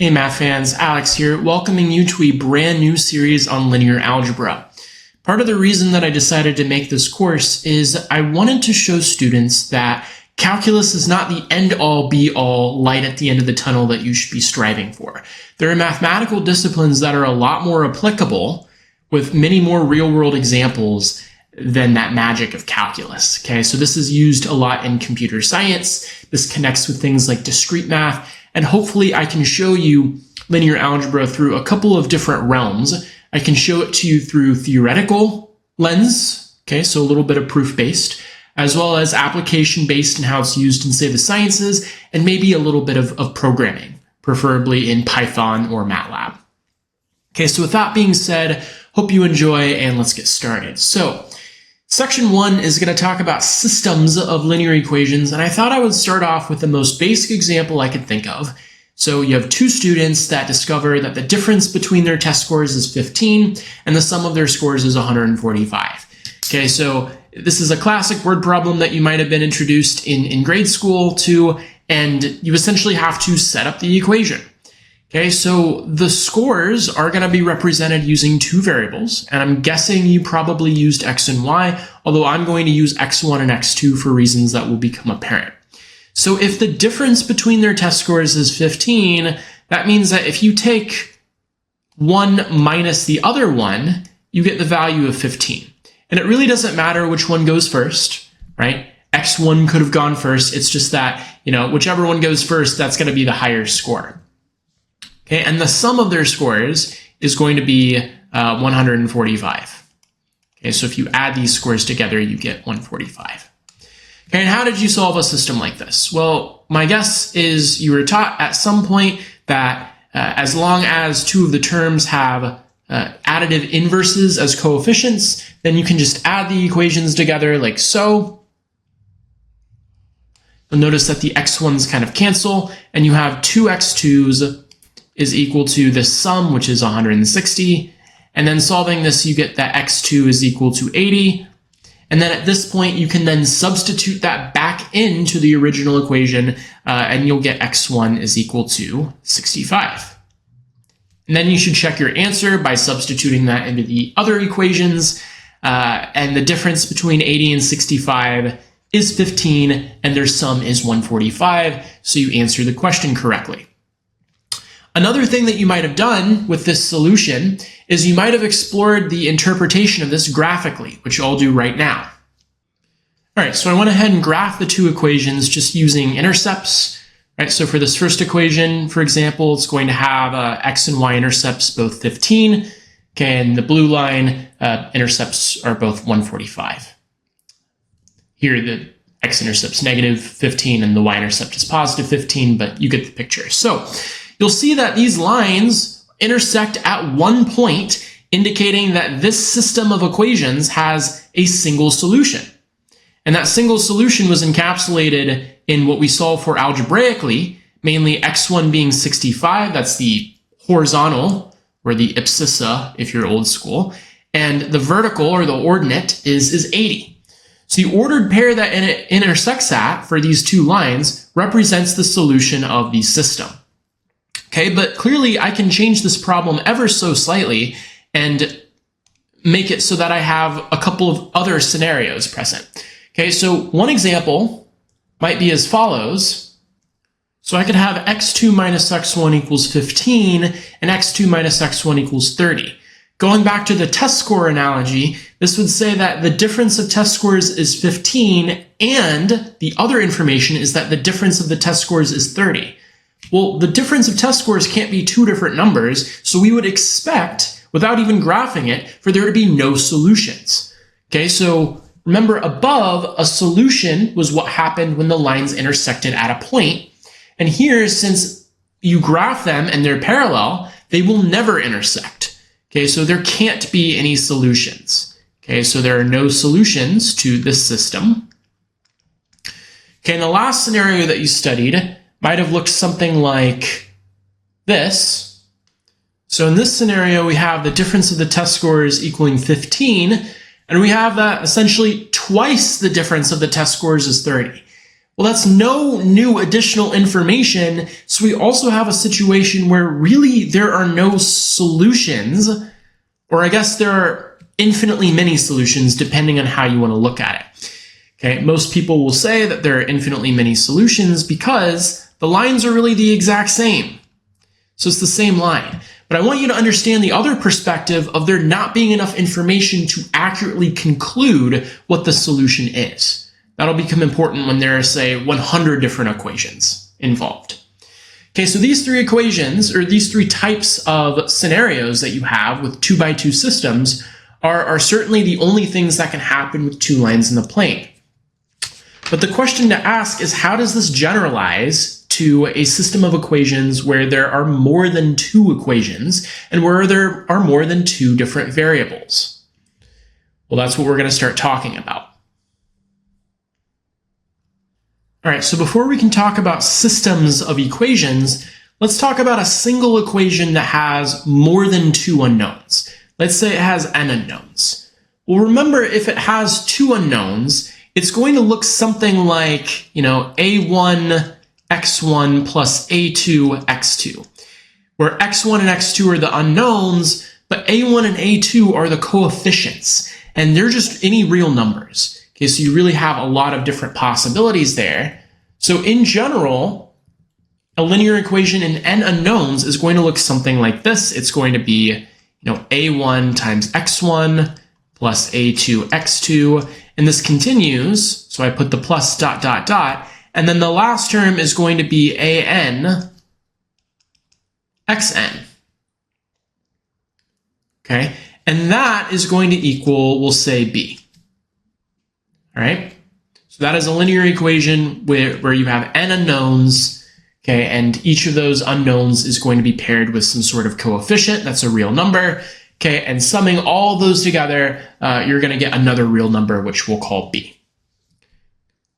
Hey math fans, Alex here, welcoming you to a brand new series on linear algebra. Part of the reason that I decided to make this course is I wanted to show students that calculus is not the end-all be-all light at the end of the tunnel that you should be striving for. There are mathematical disciplines that are a lot more applicable with many more real-world examples than that magic of calculus. Okay, so this is used a lot in computer science. This connects with things like discrete math. And hopefully I can show you linear algebra through a couple of different realms. I can show it to you through theoretical lens, okay, so a little bit of proof-based, as well as application-based and how it's used in, say, the sciences, and maybe a little bit of programming, preferably in Python or MATLAB. Okay, so with that being said, hope you enjoy, and let's get started. So, Section 1 is going to talk about systems of linear equations, and I thought I would start off with the most basic example I could think of. So you have two students that discover that the difference between their test scores is 15, and the sum of their scores is 145. Okay, so this is a classic word problem that you might have been introduced in grade school to, and you essentially have to set up the equation. Okay, so the scores are going to be represented using two variables, and I'm guessing you probably used x and y, although I'm going to use x1 and x2 for reasons that will become apparent. So if the difference between their test scores is 15, that means that if you take one minus the other one, you get the value of 15. And it really doesn't matter which one goes first, right? x1 could have gone first. It's just that, whichever one goes first, that's going to be the higher score. Okay, and the sum of their scores is going to be 145. Okay, so if you add these scores together, you get 145. Okay, and how did you solve a system like this? Well, my guess is you were taught at some point that as long as two of the terms have additive inverses as coefficients, then you can just add the equations together like so. You'll notice that the x1s kind of cancel, and you have 2x2s is equal to this sum, which is 160. And then solving this, you get that x2 is equal to 80. And then at this point, you can then substitute that back into the original equation, and you'll get x1 is equal to 65. And then you should check your answer by substituting that into the other equations. And the difference between 80 and 65 is 15, and their sum is 145. So you answer the question correctly. Another thing that you might have done with this solution is you might have explored the interpretation of this graphically, which I'll do right now. All right, so I went ahead and graphed the two equations just using intercepts. Right, so for this first equation, for example, it's going to have x and y intercepts both 15. Okay, and the blue line intercepts are both 145. Here, the x-intercept's negative 15 and the y-intercept is positive 15, but you get the picture. So you'll see that these lines intersect at one point, indicating that this system of equations has a single solution. And that single solution was encapsulated in what we solve for algebraically, mainly x1 being 65, that's the horizontal, or the abscissa if you're old school, and the vertical, or the ordinate, is 80. So the ordered pair that it intersects at for these two lines represents the solution of the system. Okay, but clearly I can change this problem ever so slightly and make it so that I have a couple of other scenarios present. Okay, so one example might be as follows. So I could have x2 minus x1 equals 15 and x2 minus x1 equals 30. Going back to the test score analogy, this would say that the difference of test scores is 15 and the other information is that the difference of the test scores is 30. Well, the difference of test scores can't be two different numbers, so we would expect, without even graphing it, for there to be no solutions. Okay, so remember above, a solution was what happened when the lines intersected at a point. And here, since you graph them and they're parallel, they will never intersect. Okay, so there can't be any solutions. Okay, so there are no solutions to this system. Okay, and the last scenario that you studied might have looked something like this. So in this scenario, we have the difference of the test scores equaling 15, and we have that essentially twice the difference of the test scores is 30. Well, that's no new additional information, so we also have a situation where really there are no solutions, or I guess there are infinitely many solutions depending on how you want to look at it. Okay, most people will say that there are infinitely many solutions because the lines are really the exact same. So it's the same line. But I want you to understand the other perspective of there not being enough information to accurately conclude what the solution is. That'll become important when there are, say, 100 different equations involved. Okay, so these three equations, or these three types of scenarios that you have with 2x2 systems are certainly the only things that can happen with two lines in the plane. But the question to ask is, how does this generalize to a system of equations where there are more than two equations and where there are more than two different variables? Well, that's what we're going to start talking about. All right, so before we can talk about systems of equations, let's talk about a single equation that has more than two unknowns. Let's say it has n unknowns. Well, remember, if it has two unknowns, it's going to look something like, a1 x1 plus a2 x2, where x1 and x2 are the unknowns, but a1 and a2 are the coefficients, and they're just any real numbers. Okay, so you really have a lot of different possibilities there. So in general, a linear equation in n unknowns is going to look something like this. It's going to be, a1 times x1 plus a2 x2, and this continues. So I put the plus dot dot dot, and then the last term is going to be an xn. Okay, and that is going to equal, we'll say, b. All right, so that is a linear equation where you have n unknowns, okay, and each of those unknowns is going to be paired with some sort of coefficient that's a real number, okay, and summing all those together, you're going to get another real number, which we'll call b.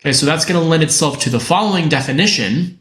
Okay, so that's going to lend itself to the following definition.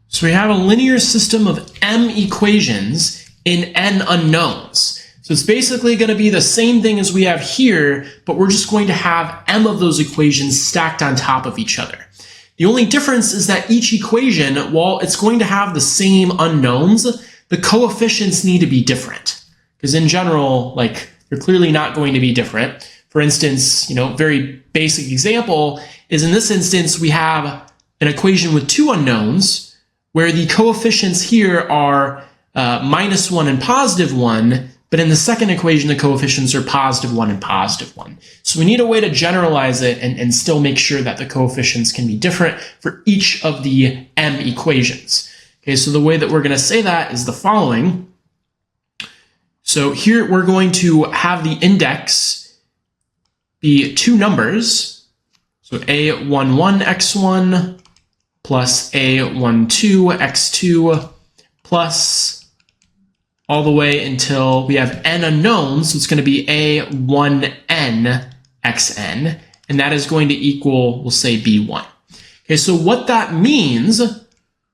So we have a linear system of m equations in n unknowns. So it's basically going to be the same thing as we have here, but we're just going to have m of those equations stacked on top of each other. The only difference is that each equation, while it's going to have the same unknowns, the coefficients need to be different. Because in general, they're clearly not going to be different. For instance, very basic example is in this instance, we have an equation with two unknowns where the coefficients here are -1 and +1, but in the second equation, the coefficients are +1 and +1. So we need a way to generalize it and still make sure that the coefficients can be different for each of the m equations. Okay, so the way that we're going to say that is the following. So here we're going to have the index be two numbers. So a11 x1 plus a12 x2 plus all the way until we have n unknowns, so it's going to be a1n xn, and that is going to equal, we'll say, b1. Okay, so what that means,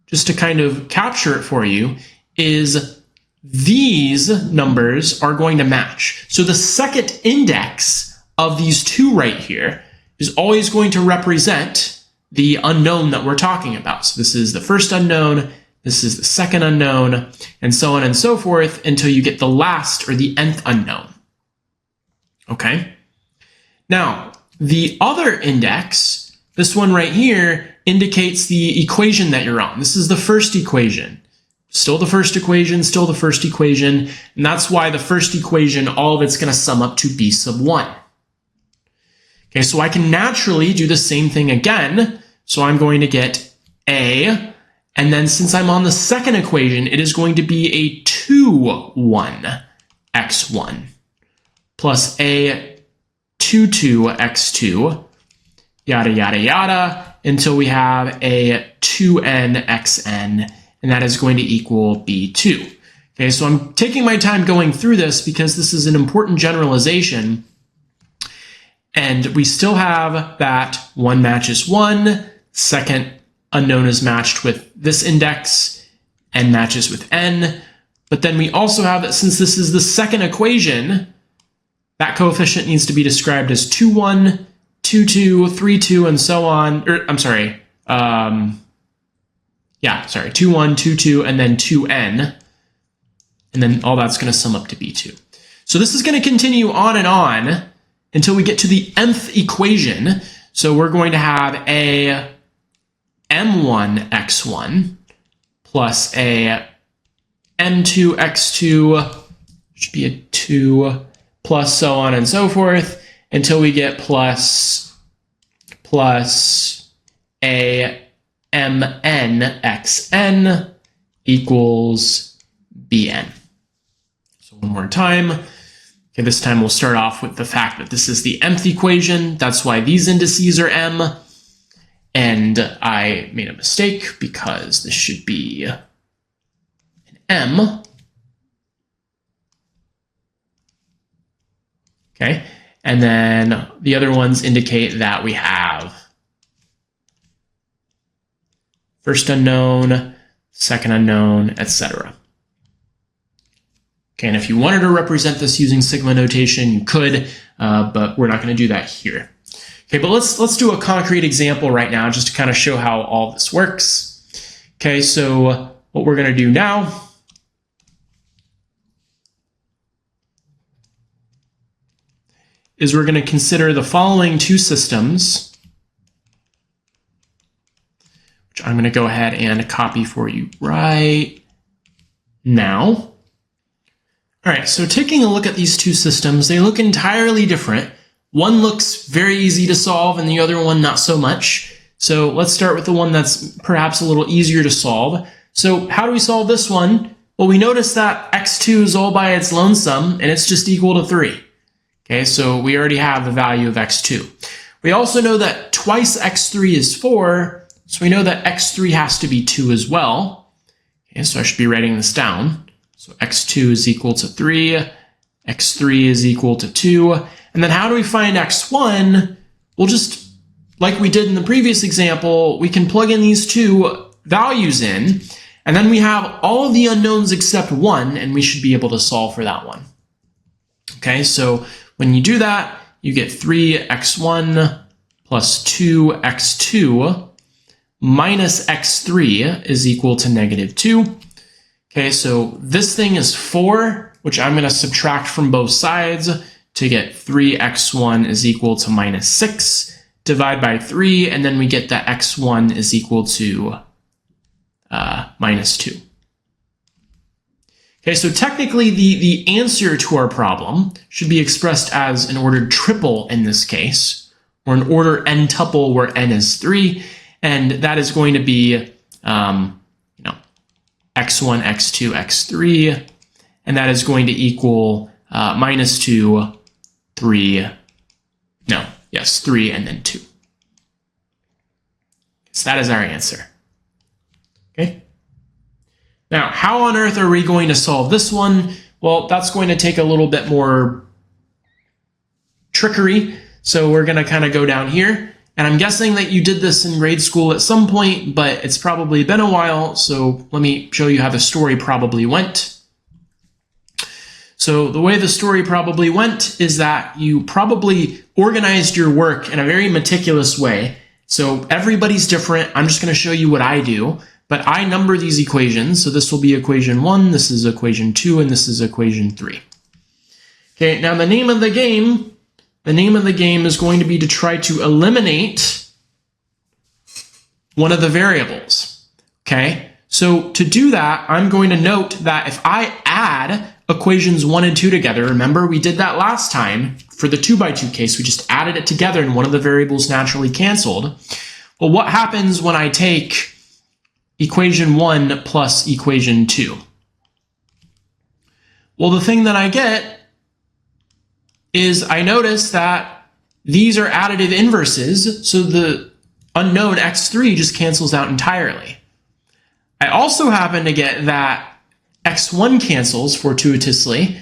just to kind of capture it for you, is these numbers are going to match. So the second index of these two right here is always going to represent the unknown that we're talking about. So this is the first unknown, this is the second unknown, and so on and so forth until you get the last or the nth unknown. Okay? Now, the other index, this one right here, indicates the equation that you're on. This is the first equation. Still the first equation, still the first equation, and that's why the first equation, all of it's going to sum up to b sub 1. Okay, so I can naturally do the same thing again. So I'm going to get a, and then since I'm on the second equation, it is going to be a 2,1 x1 plus a 2,2 x2, yada, yada, yada, until we have a 2n xn, and that is going to equal b2. Okay, so I'm taking my time going through this because this is an important generalization, and we still have that 1 matches 1, second unknown is matched with this index, n matches with n, but then we also have that since this is the second equation, that coefficient needs to be described as 2,1, 2, 2, 3, 2, and so on. Or, I'm sorry. 2, 1, 2, 2, and then 2n. And then all that's going to sum up to b2. So this is going to continue on and on until we get to the nth equation. So we're going to have a m1x1 plus a m2x2, should be a 2, plus so on and so forth, until we get plus a mnxn equals bn. So one more time. Okay, this time we'll start off with the fact that this is the mth equation. That's why these indices are m. And I made a mistake because this should be an m. Okay, and then the other ones indicate that we have first unknown, second unknown, etc. Okay, and if you wanted to represent this using sigma notation, you could, but we're not going to do that here. Okay, but let's do a concrete example right now just to kind of show how all this works. Okay, so what we're going to do now is we're going to consider the following two systems, which I'm going to go ahead and copy for you right now. All right, so taking a look at these two systems, they look entirely different. One looks very easy to solve and the other one not so much. So let's start with the one that's perhaps a little easier to solve. So how do we solve this one? Well, we notice that x2 is all by its lonesome and it's just equal to 3. Okay, so we already have the value of x2. We also know that twice x3 is 4, so we know that x3 has to be 2 as well. Okay, so I should be writing this down. So x2 is equal to 3, x3 is equal to 2, and then how do we find x1? Well, just like we did in the previous example, we can plug in these two values in, and then we have all of the unknowns except 1, and we should be able to solve for that one. Okay, so when you do that, you get 3x1 plus 2x2 minus x3 is equal to negative 2. Okay, so this thing is 4, which I'm going to subtract from both sides to get 3x1 is equal to minus 6. Divide by 3, and then we get that x1 is equal to minus 2. Okay, so technically the answer to our problem should be expressed as an ordered triple in this case, or an order n-tuple where n is 3, and that is going to be x1, x2, x3, and that is going to equal minus 2, 3, 3, and then 2. So that is our answer. Okay. Now, how on earth are we going to solve this one? Well, that's going to take a little bit more trickery. So we're going to kind of go down here. And I'm guessing that you did this in grade school at some point, but it's probably been a while. So let me show you how the story probably went. So the way the story probably went is that you probably organized your work in a very meticulous way. So everybody's different. I'm just going to show you what I do. But I number these equations. So this will be equation 1, this is equation 2, and this is equation 3. Okay, now the name of the game is going to be to try to eliminate one of the variables. Okay, so to do that, I'm going to note that if I add equations 1 and 2 together, remember we did that last time for the 2x2 case, we just added it together and one of the variables naturally canceled. Well, what happens when I take equation 1 plus equation 2? Well, the thing that I get is I notice that these are additive inverses, so the unknown x3 just cancels out entirely. I also happen to get that x1 cancels fortuitously,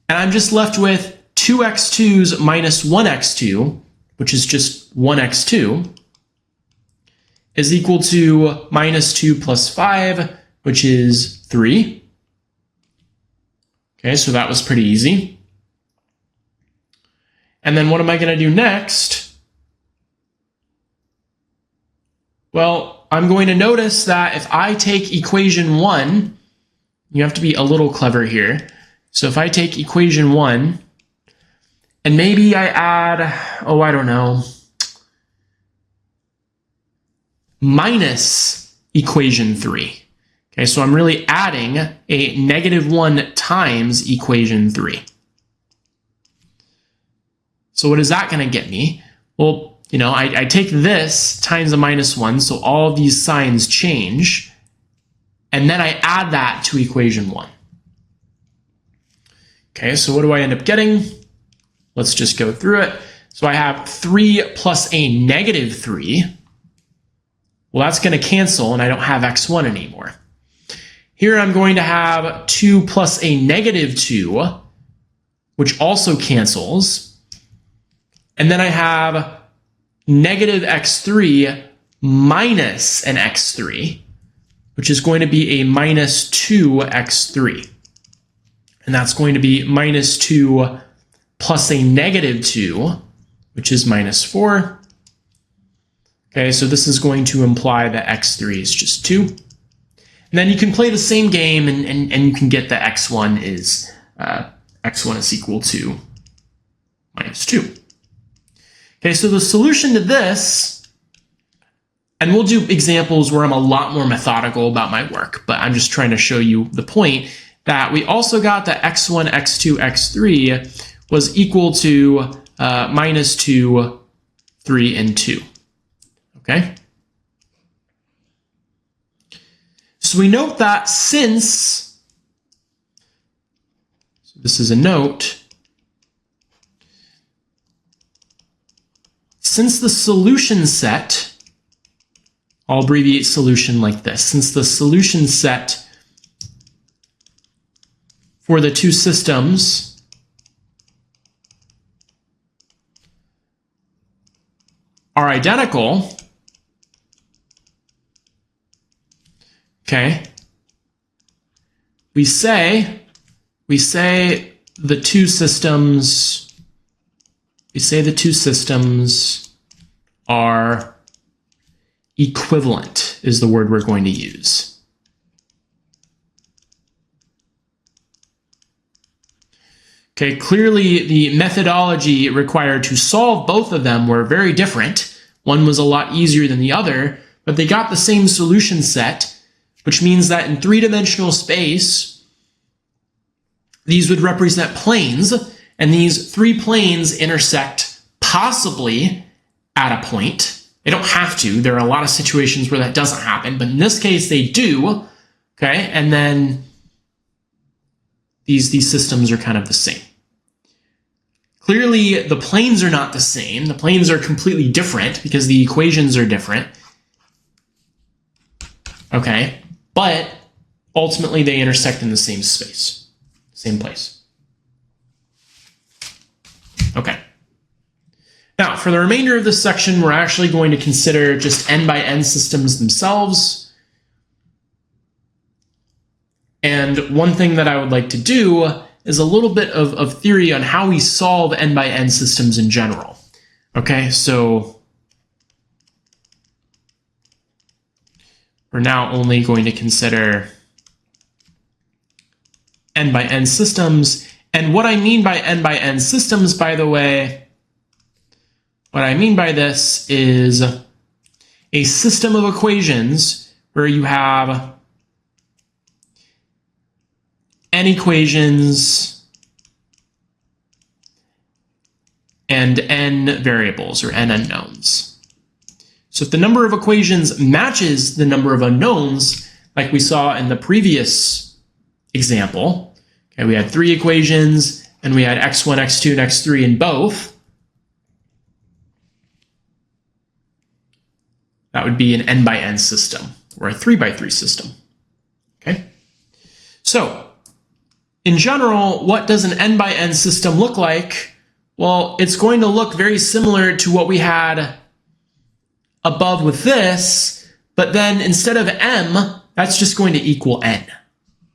and I'm just left with 2x2s minus 1x2, which is just 1x2, is equal to minus 2 plus 5, which is 3. Okay, so that was pretty easy. And then what am I going to do next? Well, I'm going to notice that if I take equation 1, you have to be a little clever here. So if I take equation 1, and maybe I add, oh, I don't know, minus equation 3. Okay, so I'm really adding a -1 times equation 3. So what is that going to get me? Well, I take this times a -1, so all of these signs change, and then I add that to equation 1. Okay, so what do I end up getting? Let's just go through it. So I have 3 plus a -3. Well, that's going to cancel, and I don't have x1 anymore. Here I'm going to have 2 plus a -2, which also cancels. And then I have -x3 minus an x3, which is going to be a -2x3. And that's going to be -2 plus a -2, which is -4. Okay, so this is going to imply that x3 is just 2. And then you can play the same game, and you can get that x1 is equal to -2. Okay, so the solution to this, and we'll do examples where I'm a lot more methodical about my work, but I'm just trying to show you the point that we also got that x1, x2, x3 was equal to -2, 3, and 2. Okay? So we note that since, so this is a note, since the solution set, I'll abbreviate solution like this, since the solution set for the two systems are identical, okay, we say the two systems are equivalent is the word we're going to use. Okay, clearly the methodology required to solve both of them were very different. One was a lot easier than the other, but they got the same solution set, which means that in three-dimensional space, these would represent planes, and these three planes intersect possibly at a point. They don't have to. There are a lot of situations where that doesn't happen, but in this case they do. Okay, and then these systems are kind of the same. Clearly, the planes are not the same. The planes are completely different because the equations are different. Okay, but ultimately they intersect in the same space, same place. Okay. Now, for the remainder of this section, we're actually going to consider just n by n systems themselves. And one thing that I would like to do is a little bit of theory on how we solve n by n systems in general. Okay, so we're now only going to consider n by n systems. And what I mean by n by n systems, by the way, what I mean by this is a system of equations where you have n equations and n variables, or n unknowns. So if the number of equations matches the number of unknowns, like we saw in the previous example, okay, we had 3 equations, and we had x1, x2, and x3 in both, that would be an n by n system, or a 3 by 3 system. Okay? So, in general, what does an n by n system look like? Well, it's going to look very similar to what we had above with this, but then instead of m, that's just going to equal n.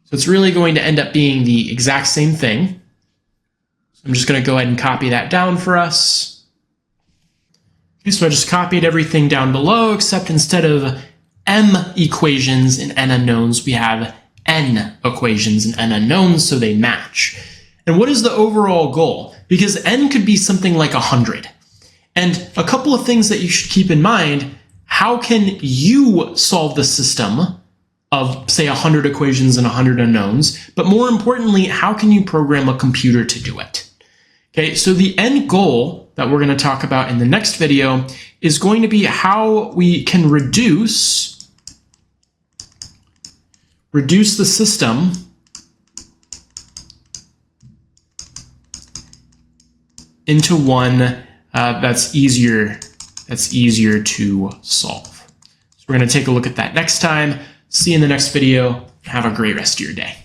So it's really going to end up being the exact same thing. So I'm just going to go ahead and copy that down for us. Okay, so I just copied everything down below, except instead of m equations and n unknowns, we have n equations and n unknowns, so they match. And what is the overall goal? Because n could be something like 100. And a couple of things that you should keep in mind: how can you solve the system of, say, 100 equations and 100 unknowns? But more importantly, how can you program a computer to do it? Okay, so the end goal that we're going to talk about in the next video is going to be how we can reduce the system into one that's easier to solve. So we're going to take a look at that next time. See you in the next video. Have a great rest of your day.